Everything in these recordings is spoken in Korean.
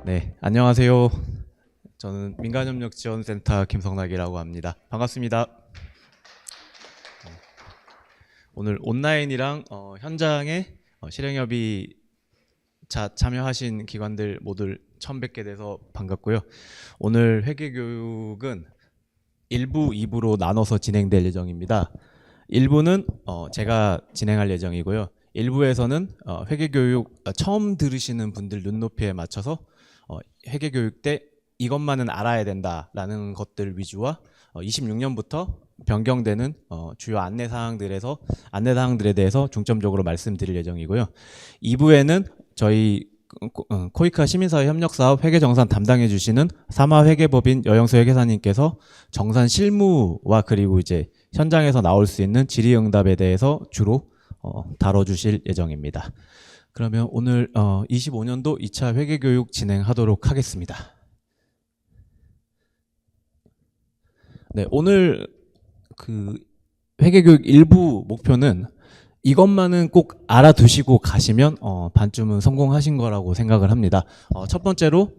네, 안녕하세요. 저는 민간협력지원센터 김성락이라고 합니다. 반갑습니다. 오늘 온라인이랑 현장에 실행협의 참여하신 기관들 모두 처음 뵙게 돼서 반갑고요. 오늘 회계교육은 1부, 2부로 나눠서 진행될 예정입니다. 1부는 제가 진행할 예정이고요. 1부에서는 회계교육 처음 들으시는 분들 눈높이에 맞춰서 회계교육 때 이것만은 알아야 된다라는 것들 위주와 26년부터 변경되는 주요 안내사항들에 대해서 중점적으로 말씀드릴 예정이고요. 2부에는 저희 코이카 시민사회 협력사업 회계정산 담당해 주시는 사마회계법인 여영수 회계사님께서 정산 실무와 그리고 이제 현장에서 나올 수 있는 질의응답에 대해서 주로 다뤄주실 예정입니다. 그러면 오늘 25년도 2차 회계교육 진행하도록 하겠습니다. 네, 오늘 그 회계교육 일부 목표는 이것만은 꼭 알아두시고 가시면 반쯤은 성공하신 거라고 생각을 합니다. 첫 번째로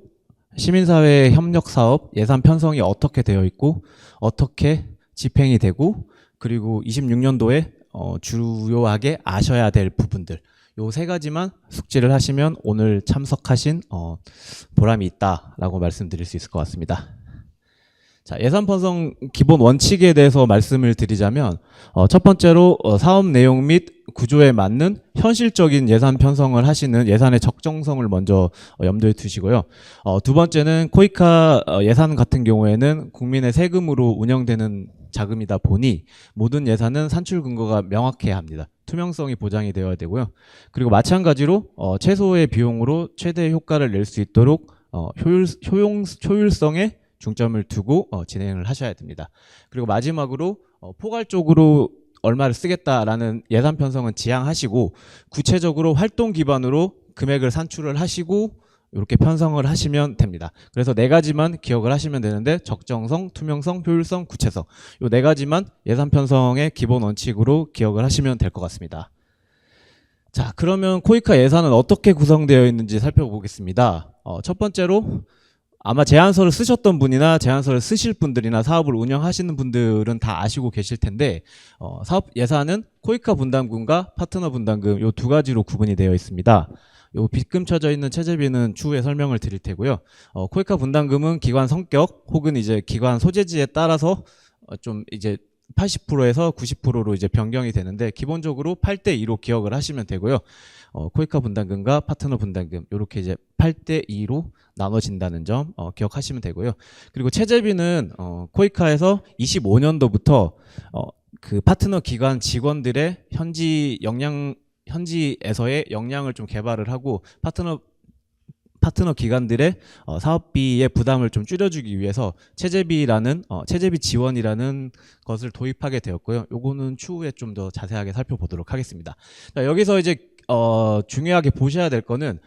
시민사회 협력사업 예산 편성이 어떻게 되어 있고 어떻게 집행이 되고 그리고 26년도에 주요하게 아셔야 될 부분들 요 세 가지만 숙지를 하시면 오늘 참석하신 보람이 있다라고 말씀드릴 수 있을 것 같습니다. 자, 예산 편성 기본 원칙에 대해서 말씀을 드리자면 첫 번째로 사업 내용 및 구조에 맞는 현실적인 예산 편성을 하시는 예산의 적정성을 먼저 염두에 두시고요. 두 번째는 코이카 예산 같은 경우에는 국민의 세금으로 운영되는 자금이다 보니 모든 예산은 산출 근거가 명확해야 합니다. 투명성이 보장이 되어야 되고요. 그리고 마찬가지로 최소의 비용으로 최대의 효과를 낼 수 있도록 효율성에 중점을 두고 진행을 하셔야 됩니다. 그리고 마지막으로 포괄적으로 얼마를 쓰겠다라는 예산 편성은 지양하시고 구체적으로 활동 기반으로 금액을 산출을 하시고 이렇게 편성을 하시면 됩니다. 그래서 네 가지만 기억을 하시면 되는데 적정성, 투명성, 효율성, 구체성 이 네 가지만 예산 편성의 기본 원칙으로 기억을 하시면 될 것 같습니다. 자, 그러면 코이카 예산은 어떻게 구성되어 있는지 살펴보겠습니다. 첫 번째로 아마 제안서를 쓰셨던 분이나 제안서를 쓰실 분들이나 사업을 운영하시는 분들은 다 아시고 계실 텐데 사업 예산은 코이카 분담금과 파트너 분담금 이 두 가지로 구분이 되어 있습니다. 요 빗금 쳐져 있는 체제비는 추후에 설명을 드릴 테고요. 코이카 분담금은 기관 성격 혹은 이제 기관 소재지에 따라서 좀 이제 80%에서 90%로 이제 변경이 되는데 기본적으로 8대2로 기억을 하시면 되고요. 코이카 분담금과 파트너 분담금 이렇게 이제 8대2로 나눠진다는 점 기억하시면 되고요. 그리고 체제비는 코이카에서 25년도부터 그 파트너 기관 직원들의 현지에서의 역량을 좀 개발을 하고 파트너 기관들의 사업비의 부담을 좀 줄여주기 위해서 체제비 지원이라는 것을 도입하게 되었고요. 요거는 추후에 좀 더 자세하게 살펴보도록 하겠습니다. 자, 여기서 이제 중요하게 보셔야 될 거는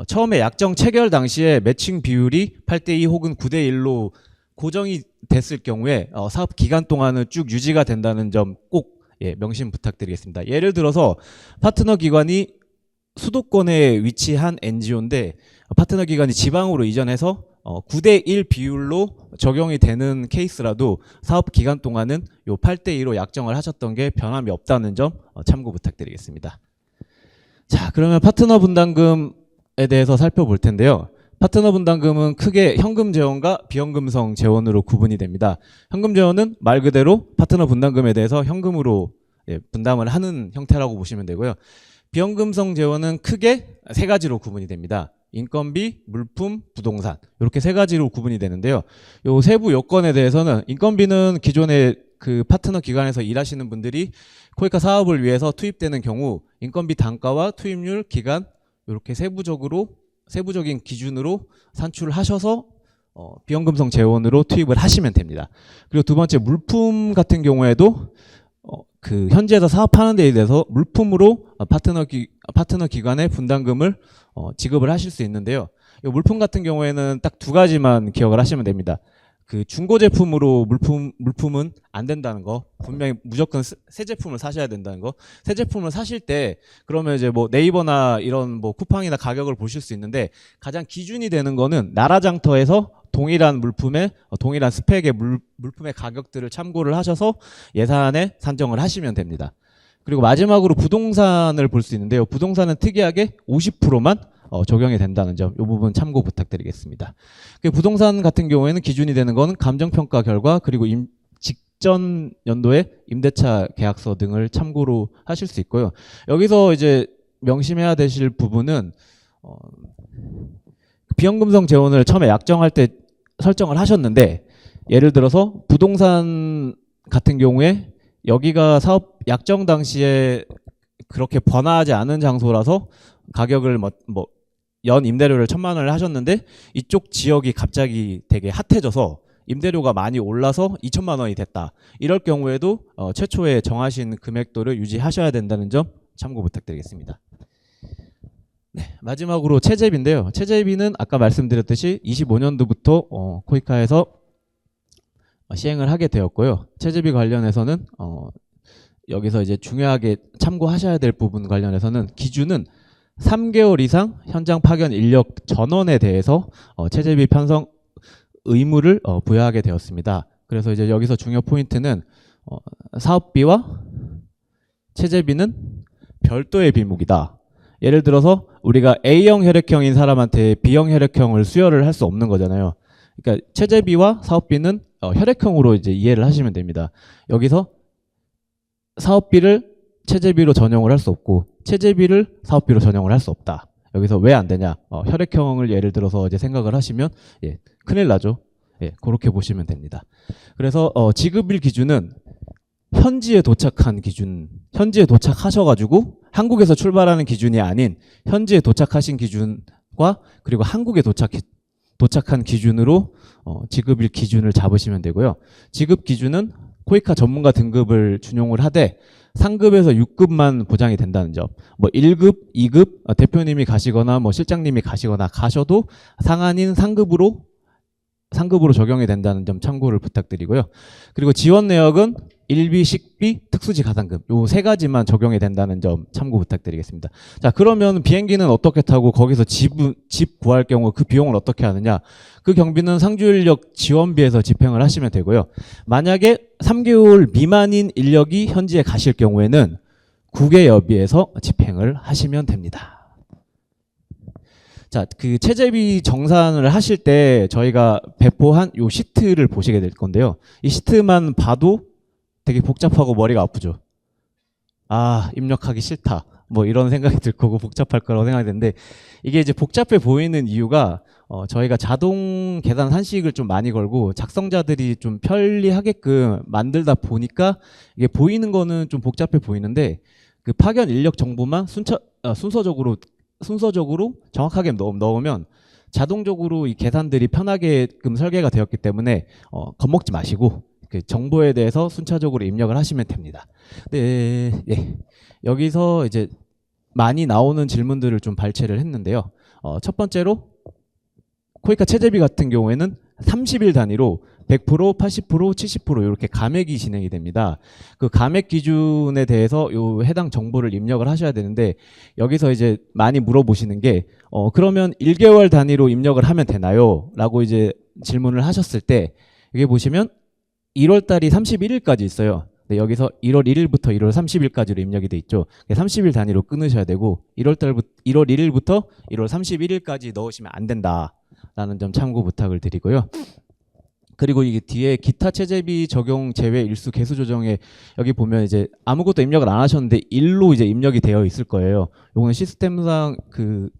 처음에 약정 체결 당시에 매칭 비율이 8대2 혹은 9대1로 고정이 됐을 경우에 사업 기간 동안은 쭉 유지가 된다는 점 꼭 명심 부탁드리겠습니다. 예를 들어서 파트너 기관이 수도권에 위치한 NGO인데 파트너 기관이 지방으로 이전해서 9대1 비율로 적용이 되는 케이스라도 사업 기간 동안은 요 8대2로 약정을 하셨던 게 변함이 없다는 점 참고 부탁드리겠습니다. 자, 그러면 파트너 분담금에 대해서 살펴볼 텐데요. 파트너 분담금은 크게 현금 재원과 비현금성 재원으로 구분이 됩니다. 현금 재원은 말 그대로 파트너 분담금에 대해서 현금으로 분담을 하는 형태라고 보시면 되고요. 비현금성 재원은 크게 세 가지로 구분이 됩니다. 인건비, 물품, 부동산 이렇게 세 가지로 구분이 되는데요. 요 세부 요건에 대해서는 인건비는 기존에 그 파트너 기관에서 일하시는 분들이 코이카 사업을 위해서 투입되는 경우 인건비 단가와 투입률, 기간 이렇게 세부적인 기준으로 산출을 하셔서 비현금성 재원으로 투입을 하시면 됩니다. 그리고 두 번째 물품 같은 경우에도 그 현지에서 사업하는 데에 대해서 물품으로 파트너 기관의 분담금을 지급을 하실 수 있는데요. 이 물품 같은 경우에는 딱 두 가지만 기억을 하시면 됩니다. 그 중고 제품으로 물품은 안 된다는 거, 분명히 무조건 새 제품을 사셔야 된다는 거. 새 제품을 사실 때 그러면 이제 뭐 네이버나 이런 뭐 쿠팡이나 가격을 보실 수 있는데 가장 기준이 되는 거는 나라장터에서 동일한 물품의 동일한 스펙의 물품의 가격들을 참고를 하셔서 예산에 산정을 하시면 됩니다. 그리고 마지막으로 부동산을 볼 수 있는데요. 부동산은 특이하게 50%만 적용이 된다는 점, 이 부분 참고 부탁드리겠습니다. 부동산 같은 경우에는 기준이 되는 것은 감정평가 결과 그리고 직전 연도의 임대차 계약서 등을 참고로 하실 수 있고요. 여기서 이제 명심해야 되실 부분은 비현금성 재원을 처음에 약정할 때 설정을 하셨는데 예를 들어서 부동산 같은 경우에 여기가 사업 약정 당시에 그렇게 번화하지 않은 장소라서 가격을 연 임대료를 1,000만 원을 하셨는데 이쪽 지역이 갑자기 되게 핫해져서 임대료가 많이 올라서 2,000만 원이 됐다. 이럴 경우에도 최초에 정하신 금액도를 유지하셔야 된다는 점 참고 부탁드리겠습니다. 네, 마지막으로 채제비인데요. 채제비는 아까 말씀드렸듯이 25년도부터 코이카에서 시행을 하게 되었고요. 채제비 관련해서는 여기서 이제 중요하게 참고하셔야 될 부분 관련해서는 기준은 3개월 이상 현장 파견 인력 전원에 대해서 채제비 편성 의무를 부여하게 되었습니다. 그래서 이제 여기서 중요 포인트는 사업비와 채제비는 별도의 비목이다. 예를 들어서 우리가 A형 혈액형인 사람한테 B형 혈액형을 수여를 할 수 없는 거잖아요. 그러니까 채제비와 사업비는 혈액형으로 이제 이해를 하시면 됩니다. 여기서 사업비를 채제비로 전용을 할 수 없고 채제비를 사업비로 전용을 할 수 없다. 여기서 왜 안 되냐? 혈액형을 예를 들어서 이제 생각을 하시면 큰일 나죠. 그렇게 보시면 됩니다. 그래서 지급일 기준은 현지에 도착한 기준, 현지에 도착하셔가지고 한국에서 출발하는 기준이 아닌 현지에 도착하신 기준과 그리고 한국에 도착한 기준으로 지급일 기준을 잡으시면 되고요. 지급 기준은 코이카 전문가 등급을 준용을 하되 상급에서 6급만 보장이 된다는 점. 뭐 1급, 2급 대표님이 가시거나 뭐 실장님이 가시거나 가셔도 상한인 상급으로 적용이 된다는 점 참고를 부탁드리고요. 그리고 지원 내역은 일비, 식비, 특수지 가산금 요 세 가지만 적용이 된다는 점 참고 부탁드리겠습니다. 자, 그러면 비행기는 어떻게 타고 거기서 집 구할 경우 그 비용을 어떻게 하느냐? 그 경비는 상주인력 지원비에서 집행을 하시면 되고요. 만약에 3개월 미만인 인력이 현지에 가실 경우에는 국외여비에서 집행을 하시면 됩니다. 자, 그 채제비 정산을 하실 때 저희가 배포한 요 시트를 보시게 될 건데요. 이 시트만 봐도 되게 복잡하고 머리가 아프죠. 아, 입력하기 싫다. 뭐 이런 생각이 들 거고 복잡할 거라고 생각이 드는데 이게 이제 복잡해 보이는 이유가 저희가 자동 계산 산식을 좀 많이 걸고 작성자들이 좀 편리하게끔 만들다 보니까 이게 보이는 거는 좀 복잡해 보이는데 그 파견 인력 정보만 순서적으로 정확하게 넣으면 자동적으로 이 계산들이 편하게끔 설계가 되었기 때문에 겁먹지 마시고 그 정보에 대해서 순차적으로 입력을 하시면 됩니다. 네, 여기서 이제 많이 나오는 질문들을 좀 발췌를 했는데요. 첫 번째로 코이카 채제비 같은 경우에는 30일 단위로 100%, 80%, 70% 이렇게 감액이 진행이 됩니다. 그 감액 기준에 대해서 요 해당 정보를 입력을 하셔야 되는데 여기서 이제 많이 물어보시는 게 그러면 1개월 단위로 입력을 하면 되나요? 라고 이제 질문을 하셨을 때 여기 보시면 1월 달이 31일까지 있어요. 네, 여기서 1월 1일부터 1월 30일까지로 입력이 돼 있죠. 30일 단위로 끊으셔야 되고 1월 1일부터 1월 31일까지 넣으시면 안 된다라는 점 참고 부탁을 드리고요. 그리고 이게 뒤에 기타 채제비 적용 제외 일수 개수 조정에 여기 보면 이제 아무것도 입력을 안 하셨는데 1로 이제 입력이 되어 있을 거예요. 요거는 시스템상 그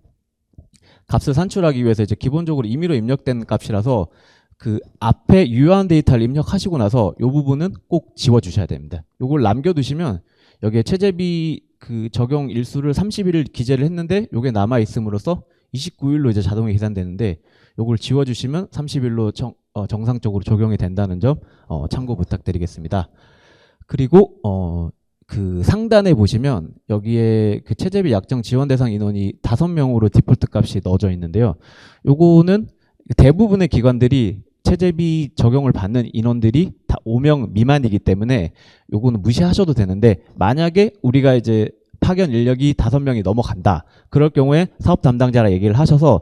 값을 산출하기 위해서 이제 기본적으로 임의로 입력된 값이라서 그 앞에 유효한 데이터를 입력하시고 나서 이 부분은 꼭 지워주셔야 됩니다. 요걸 남겨두시면 여기에 채제비 그 적용 일수를 31일 기재를 했는데 요게 남아 있음으로써 29일로 이제 자동이 계산되는데 요걸 지워주시면 30일로 정상적으로 적용이 된다는 점 참고 부탁드리겠습니다. 그리고 그 상단에 보시면 여기에 그 채제비 약정 지원 대상 인원이 5명으로 디폴트 값이 넣어져 있는데요. 요거는 대부분의 기관들이 체제비 적용을 받는 인원들이 다 5명 미만이기 때문에 요거는 무시하셔도 되는데, 만약에 우리가 이제 파견 인력이 5명이 넘어간다. 그럴 경우에 사업 담당자라 얘기를 하셔서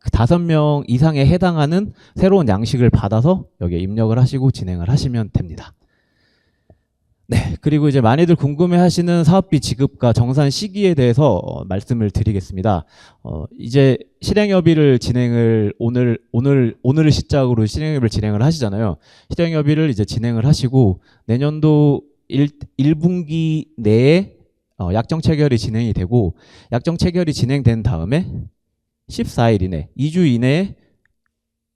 그 5명 이상에 해당하는 새로운 양식을 받아서 여기에 입력을 하시고 진행을 하시면 됩니다. 네, 그리고 이제 많이들 궁금해하시는 사업비 지급과 정산 시기에 대해서 말씀을 드리겠습니다. 이제 실행협의를 진행을 오늘을 시작으로 실행협의를 진행을 하시잖아요. 실행협의를 이제 진행을 하시고 내년도 1분기 내에 약정 체결이 진행이 되고, 약정 체결이 진행된 다음에 14일 이내, 2주 이내에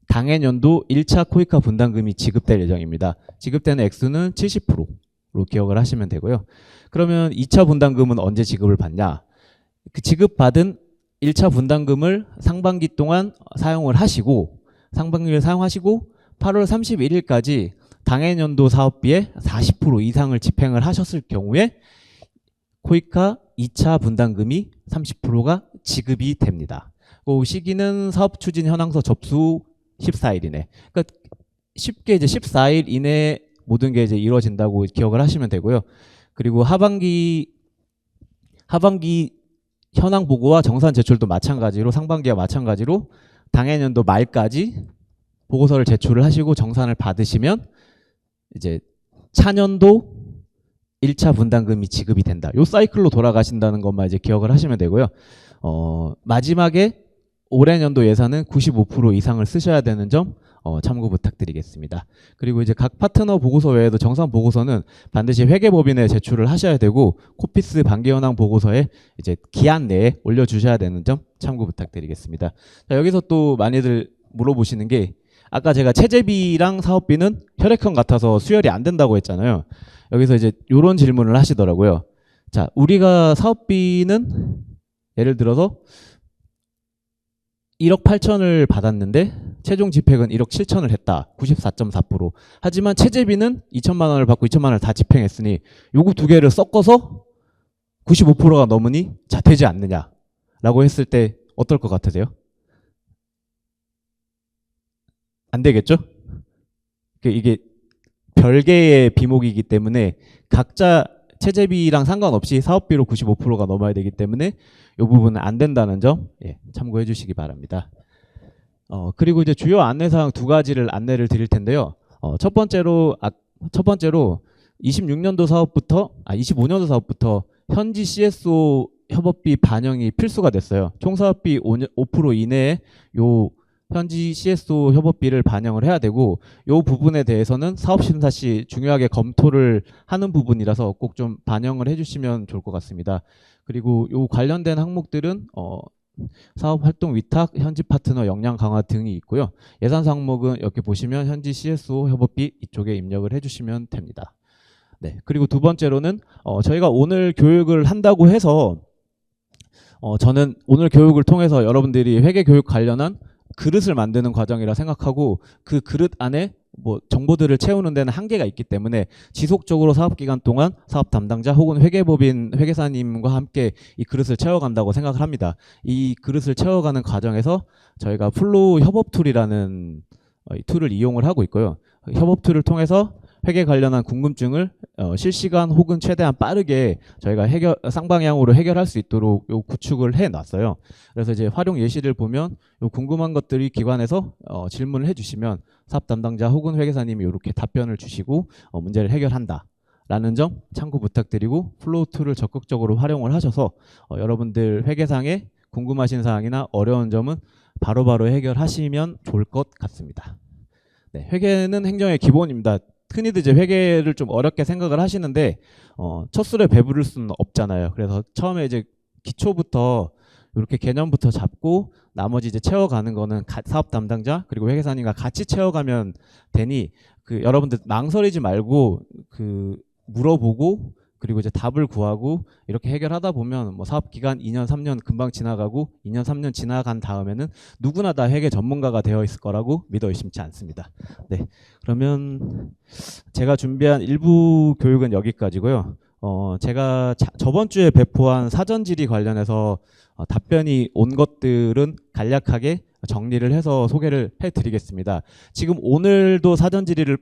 당해년도 1차 코이카 분담금이 지급될 예정입니다. 지급되는 액수는 70%로 기억을 하시면 되고요. 그러면 2차 분담금은 언제 지급을 받냐? 그 지급받은 1차 분담금을 상반기 동안 사용을 하시고, 상반기를 사용하시고 8월 31일까지 당해년도 사업비의 40% 이상을 집행을 하셨을 경우에 코이카 2차 분담금이 30%가 지급이 됩니다. 그 시기는 사업 추진 현황서 접수 14일 이내. 그러니까 쉽게 이제 14일 이내에 모든 게 이제 이루어진다고 기억을 하시면 되고요. 그리고 하반기 현황 보고와 정산 제출도 마찬가지로, 상반기와 마찬가지로 당해년도 말까지 보고서를 제출을 하시고 정산을 받으시면 이제 차년도 1차 분담금이 지급이 된다. 요 사이클로 돌아가신다는 것만 이제 기억을 하시면 되고요. 마지막에 올해 년도 예산은 95% 이상을 쓰셔야 되는 점 참고 부탁드리겠습니다. 그리고 이제 각 파트너 보고서 외에도 정산 보고서는 반드시 회계법인에 제출을 하셔야 되고, 코피스 반기 현황 보고서에 이제 기한 내에 올려주셔야 되는 점 참고 부탁드리겠습니다. 자, 여기서 또 많이들 물어보시는 게, 아까 제가 체제비랑 사업비는 혈액형 같아서 수혈이 안 된다고 했잖아요. 여기서 이제 이런 질문을 하시더라고요. 자, 우리가 사업비는 예를 들어서 1억 8천을 받았는데 최종 집행은 1억 7천을 했다. 94.4%. 하지만 체제비는 2천만 원을 받고 2천만 원을 다 집행했으니 요거 두 개를 섞어서 95%가 넘으니 자, 되지 않느냐 라고 했을 때 어떨 것 같으세요? 안 되겠죠? 이게 별개의 비목이기 때문에 각자 체제비랑 상관없이 사업비로 95%가 넘어야 되기 때문에 이 부분은 안 된다는 점 참고해 주시기 바랍니다. 그리고 이제 주요 안내사항 2가지를 안내를 드릴 텐데요. 첫 번째로 25년도 사업부터 현지 CSO 협업비 반영이 필수가 됐어요. 총 사업비 5% 이내에 요 현지 CSO 협업비를 반영을 해야 되고, 이 부분에 대해서는 사업심사 시 중요하게 검토를 하는 부분이라서 꼭 좀 반영을 해주시면 좋을 것 같습니다. 그리고 이 관련된 항목들은 사업활동 위탁, 현지 파트너 역량 강화 등이 있고요. 예산 항목은 이렇게 보시면 현지 CSO 협업비 이쪽에 입력을 해주시면 됩니다. 네, 그리고 두 번째로는 저희가 오늘 교육을 한다고 해서 저는 오늘 교육을 통해서 여러분들이 회계 교육 관련한 그릇을 만드는 과정이라 생각하고, 그 그릇 안에 뭐 정보들을 채우는 데는 한계가 있기 때문에 지속적으로 사업기간 동안 사업 담당자 혹은 회계법인 회계사님과 함께 이 그릇을 채워간다고 생각을 합니다. 이 그릇을 채워가는 과정에서 저희가 플로우 협업 툴이라는 툴을 이용을 하고 있고요. 협업 툴을 통해서 회계 관련한 궁금증을 실시간 혹은 최대한 빠르게 저희가 쌍방향으로 해결할 수 있도록 요 구축을 해놨어요. 그래서 이제 활용 예시를 보면 요 궁금한 것들이 기관에서 질문을 해주시면 사업 담당자 혹은 회계사님이 이렇게 답변을 주시고 문제를 해결한다. 라는 점 참고 부탁드리고, 플로우 툴을 적극적으로 활용을 하셔서 여러분들 회계상에 궁금하신 사항이나 어려운 점은 바로바로 해결하시면 좋을 것 같습니다. 네, 회계는 행정의 기본입니다. 흔히들 이제 회계를 좀 어렵게 생각을 하시는데 첫 술에 배부를 수는 없잖아요. 그래서 처음에 이제 기초부터 이렇게 개념부터 잡고 나머지 이제 채워가는 거는 사업 담당자 그리고 회계사님과 같이 채워가면 되니, 여러분들 망설이지 말고 물어보고 그리고 이제 답을 구하고 이렇게 해결하다 보면 뭐 사업 기간 2년 3년 금방 지나가고 2년 3년 지나간 다음에는 누구나 다 회계 전문가가 되어 있을 거라고 믿어 의심치 않습니다. 네, 그러면 제가 준비한 일부 교육은 여기까지고요. 제가 저번 주에 배포한 사전 질의 관련해서 답변이 온 것들은 간략하게 정리를 해서 소개를 해드리겠습니다. 지금 오늘도 사전 질의를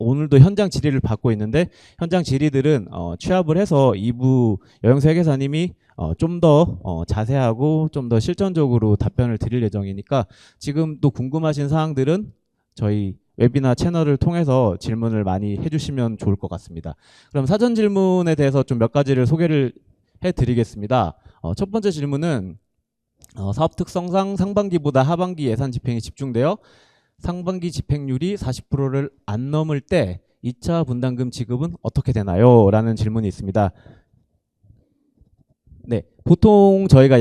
오늘도 현장 질의를 받고 있는데 현장 질의들은 취합을 해서 2부 여영수 회계사님이 좀 더 자세하고 좀 더 실전적으로 답변을 드릴 예정이니까 지금 또 궁금하신 사항들은 저희 웨비나 채널을 통해서 질문을 많이 해주시면 좋을 것 같습니다. 그럼 사전 질문에 대해서 좀 몇 가지를 소개를 해드리겠습니다. 첫 번째 질문은 사업 특성상 상반기보다 하반기 예산 집행이 집중되어 상반기 집행률이 40%를 안 넘을 때 2차 분담금 지급은 어떻게 되나요? 라는 질문이 있습니다. 네, 보통 저희가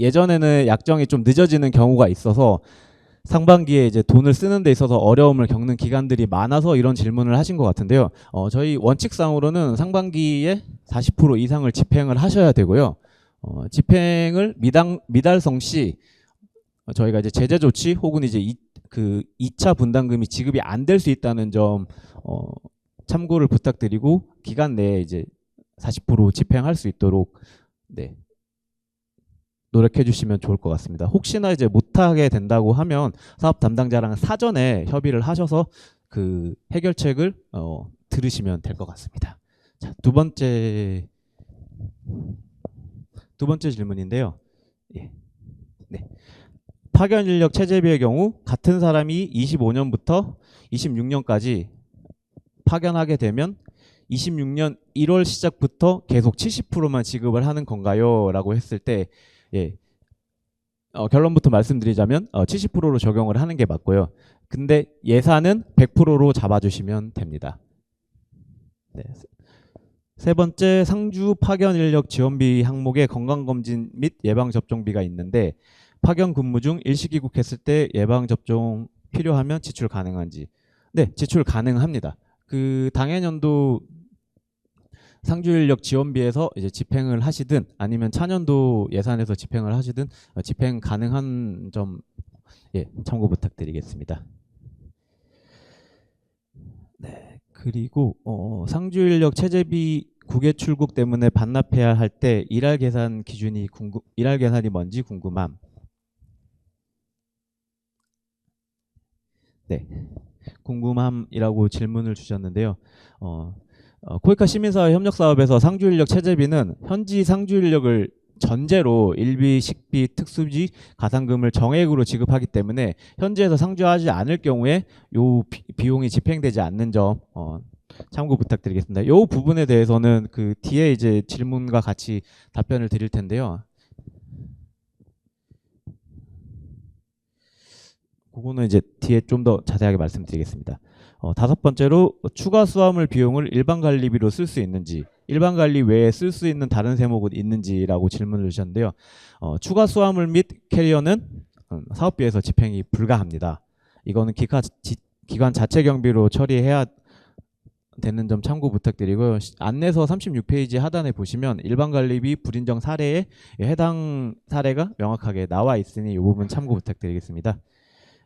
예전에는 약정이 좀 늦어지는 경우가 있어서 상반기에 이제 돈을 쓰는 데 있어서 어려움을 겪는 기관들이 많아서 이런 질문을 하신 것 같은데요. 저희 원칙상으로는 상반기에 40% 이상을 집행을 하셔야 되고요. 집행을 미달성 시 저희가 이제 제재 조치 혹은 이제 2차 분담금이 지급이 안 될 수 있다는 점 참고를 부탁드리고 기간 내에 이제 40% 집행할 수 있도록 네. 노력해 주시면 좋을 것 같습니다. 혹시나 이제 못하게 된다고 하면 사업 담당자랑 사전에 협의를 하셔서 그 해결책을 들으시면 될 것 같습니다. 자, 두 번째 질문인데요. 예. 네. 파견 인력 체제비의 경우 같은 사람이 25년부터 26년까지 파견하게 되면 26년 1월 시작부터 계속 70%만 지급을 하는 건가요? 라고 했을 때 예. 결론부터 말씀드리자면 70%로 적용을 하는 게 맞고요. 근데 예산은 100%로 잡아주시면 됩니다. 네. 세 번째, 상주 파견 인력 지원비 항목에 건강검진 및 예방접종비가 있는데 파견 근무 중 일시귀국했을 때 예방접종 필요하면 지출 가능한지. 네, 지출 가능합니다. 그 당해년도 상주 인력 지원비에서 이제 집행을 하시든 아니면 차년도 예산에서 집행을 하시든 집행 가능한 점 참고 부탁드리겠습니다. 네, 그리고 상주 인력 체제비 국외 출국 때문에 반납해야 할 때 일할 계산이 뭔지 궁금함. 네, 궁금함이라고 질문을 주셨는데요. 코이카 시민사회 협력사업에서 상주인력 체제비는 현지 상주인력을 전제로 일비, 식비, 특수비, 가산금을 정액으로 지급하기 때문에 현지에서 상주하지 않을 경우에 요 비용이 집행되지 않는 점 참고 부탁드리겠습니다. 요 부분에 대해서는 그 뒤에 이제 질문과 같이 답변을 드릴 텐데요. 그거는 이제 뒤에 좀 더 자세하게 말씀드리겠습니다. 다섯 번째로 추가 수화물 비용을 일반 관리비로 쓸 수 있는지, 일반 관리 외에 쓸 수 있는 다른 세목은 있는지라고 질문을 주셨는데요. 추가 수화물 및 캐리어는 사업비에서 집행이 불가합니다. 이거는 기관 자체 경비로 처리해야 되는 점 참고 부탁드리고요. 안내서 36페이지 하단에 보시면 일반 관리비 불인정 사례에 해당 사례가 명확하게 나와 있으니 이 부분 참고 부탁드리겠습니다.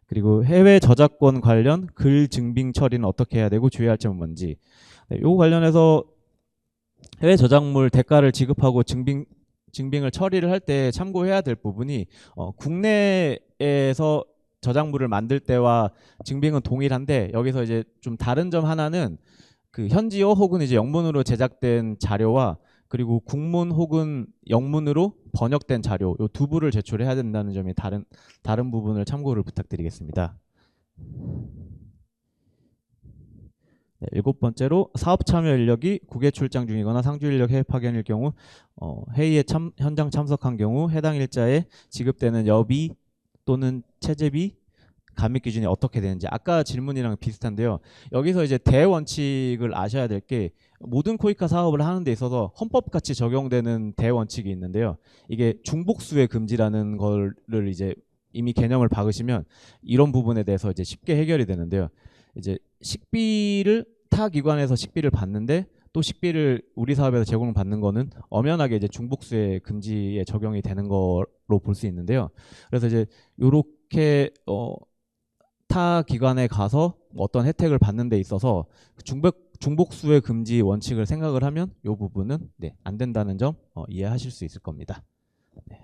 그리고 해외 저작권 관련 글 증빙 처리는 어떻게 해야 되고 주의할 점은 뭔지. 네, 요 관련해서 해외 저작물 대가를 지급하고 증빙을 처리를 할 때 참고해야 될 부분이 국내에서 저작물을 만들 때와 증빙은 동일한데 여기서 이제 좀 다른 점 하나는 그 현지어 혹은 이제 영문으로 제작된 자료와 그리고 국문 혹은 영문으로 번역된 자료 이 두 부를 제출해야 된다는 점이 다른 부분을 참고를 부탁드리겠습니다. 네, 일곱 번째로 사업 참여 인력이 국외 출장 중이거나 상주 인력 해외 파견일 경우 회의에 현장 참석한 경우 해당 일자에 지급되는 여비 또는 체제비 감액 기준이 어떻게 되는지 아까 질문이랑 비슷한데요. 여기서 이제 대원칙을 아셔야 될 게 모든 코이카 사업을 하는 데 있어서 헌법같이 적용되는 대원칙이 있는데요. 이게 중복수의 금지라는 거를 이제 이미 개념을 박으시면 이런 부분에 대해서 이제 쉽게 해결이 되는데요. 이제 식비를 타 기관에서 식비를 받는데 또 식비를 우리 사업에서 제공을 받는 거는 엄연하게 이제 중복수의 금지에 적용이 되는 거로 볼 수 있는데요. 그래서 이제 요렇게 타 기관에 가서 어떤 혜택을 받는 데 있어서 중복수의 금지 원칙을 생각을 하면 이 부분은 네, 안 된다는 점 이해하실 수 있을 겁니다. 네.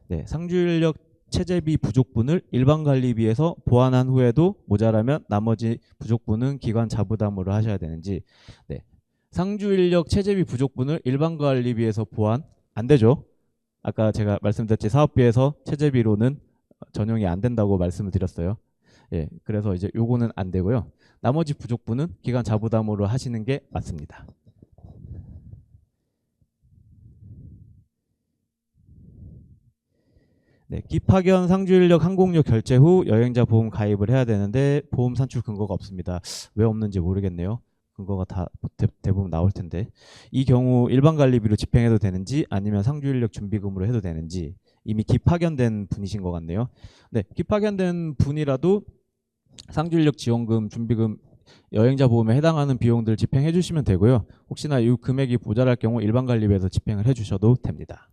네, 상주인력 체재비 부족분을 일반 관리비에서 보완한 후에도 모자라면 나머지 부족분은 기관 자부담으로 하셔야 되는지. 네, 상주인력 체재비 부족분을 일반 관리비에서 보완 안 되죠. 아까 제가 말씀드렸지 사업비에서 체재비로는 전용이 안 된다고 말씀을 드렸어요. 예, 그래서 이제 요거는 안 되고요. 나머지 부족분은 기관 자부담으로 하시는 게 맞습니다. 네, 기파견 상주인력 항공료 결제 후 여행자 보험 가입을 해야 되는데 보험 산출 근거가 없습니다. 왜 없는지 모르겠네요. 근거가 다 대부분 나올 텐데 이 경우 일반 관리비로 집행해도 되는지 아니면 상주인력 준비금으로 해도 되는지 이미 기파견된 분이신 것 같네요. 네, 기파견된 분이라도 상주인력 지원금, 준비금, 여행자 보험에 해당하는 비용들 집행해 주시면 되고요. 혹시나 이 금액이 모자랄 경우 일반 관리비에서 집행을 해 주셔도 됩니다.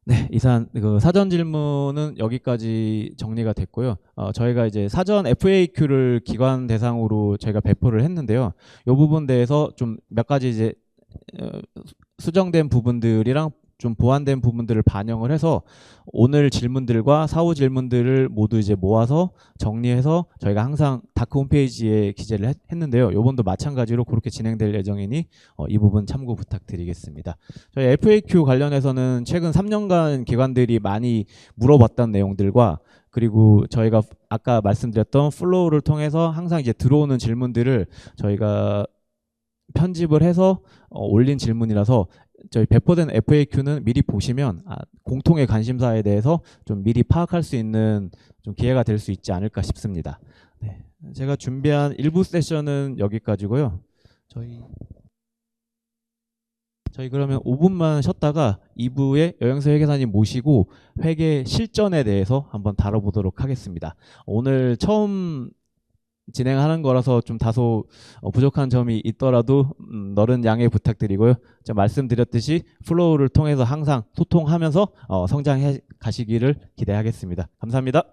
네, 이상 그 사전 질문은 여기까지 정리가 됐고요. 저희가 이제 사전 FAQ를 기관 대상으로 저희가 배포를 했는데요. 이 부분 대해서 좀 몇 가지 이제 수정된 부분들이랑 좀 보완된 부분들을 반영을 해서 오늘 질문들과 사후 질문들을 모두 이제 모아서 정리해서 저희가 항상 다크 홈페이지에 기재를 했는데요. 이번도 마찬가지로 그렇게 진행될 예정이니 이 부분 참고 부탁드리겠습니다. 저희 FAQ 관련해서는 최근 3년간 기관들이 많이 물어봤던 내용들과 그리고 저희가 아까 말씀드렸던 플로우를 통해서 항상 이제 들어오는 질문들을 저희가 편집을 해서 올린 질문이라서 저희 배포된 FAQ는 미리 보시면 공통의 관심사에 대해서 좀 미리 파악할 수 있는 좀 기회가 될 수 있지 않을까 싶습니다. 네, 제가 준비한 1부 세션은 여기까지고요. 저희 그러면 5분만 쉬었다가 2부에 여행사 회계사님 모시고 회계 실전에 대해서 한번 다뤄보도록 하겠습니다. 오늘 처음 진행하는 거라서 좀 다소 부족한 점이 있더라도 너른 양해 부탁드리고요. 제가 말씀드렸듯이 플로우를 통해서 항상 소통하면서 성장해 가시기를 기대하겠습니다. 감사합니다.